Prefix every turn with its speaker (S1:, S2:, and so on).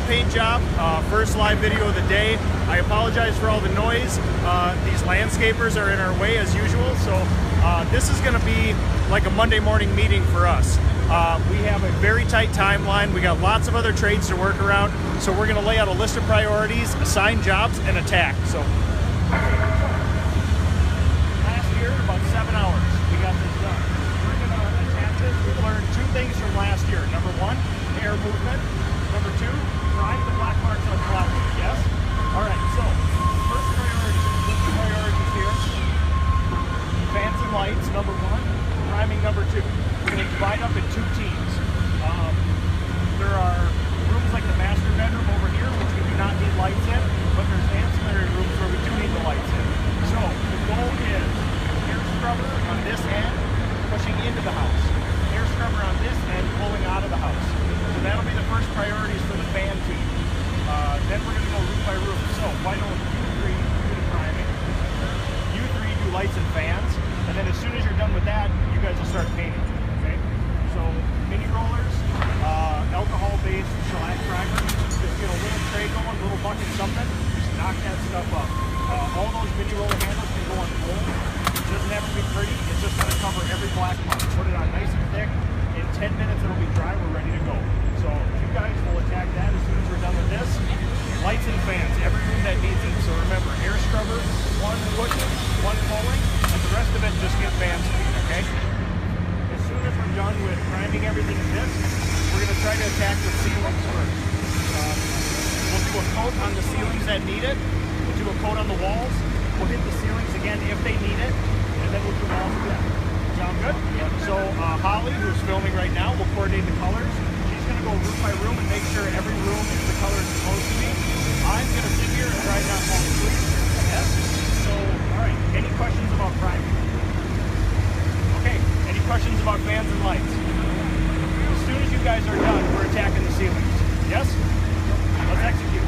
S1: paint job, first live video of the day. I apologize for all the noise. These landscapers are in our way as usual, so this is going to be like a Monday morning meeting for us. We have a very tight timeline. We got lots of other trades to work around, so we're going to lay out a list of priorities, assign jobs, and attack. So last year, about 7 hours, we got this done. We're going to attack this. We learned two things from last year. Number one, air movement. Number two, prime the black marks on plywood. Yes? All right, so first priority, list of priorities here. Fans and lights, number one. Priming, number two. We're going to divide up in two teams. There are rooms like the master bedroom over here, which we do not need lights in, but there's ancillary rooms where we do need the lights in. So the goal is air scrubber on this end, pushing into the house. Air scrubber on this end, pulling out of the house. So that'll be the first priorities for the fan team. Then we're going to go room by room. So why don't you three do the priming? You three do lights and fans. And then as soon as you're done with that, you guys will start painting. Okay? So mini rollers, alcohol-based shellac primer. Just get a little tray going, a little bucket, something. Just knock that stuff up. All those mini roller handles can go on full. It doesn't have to be pretty. It's just going to cover every black mark. Put it on nice and thick. In 10 minutes, it'll be dry. We're ready to go. So you guys will attack that as soon as we're done with this. Lights and fans, every room that needs it. So remember, air scrubber, one pushing, one pulling, and the rest of it just get fan speed, okay? As soon as we're done with priming everything in this, we're going to try to attack the ceilings first. We'll do a coat on the ceilings that need it. We'll do a coat on the walls. We'll hit the ceilings again if they need it, and then we'll do walls again. Sound good? So Holly, who's filming right now, will coordinate the colors. She's going to go room by room and make sure every room is the color it's supposed to be. I'm going to sit here and try not to fall asleep. Yes? So, all right. Any questions about priming? Okay. Any questions about fans and lights? As soon as you guys are done, we're attacking the ceilings. Yes? Let's execute.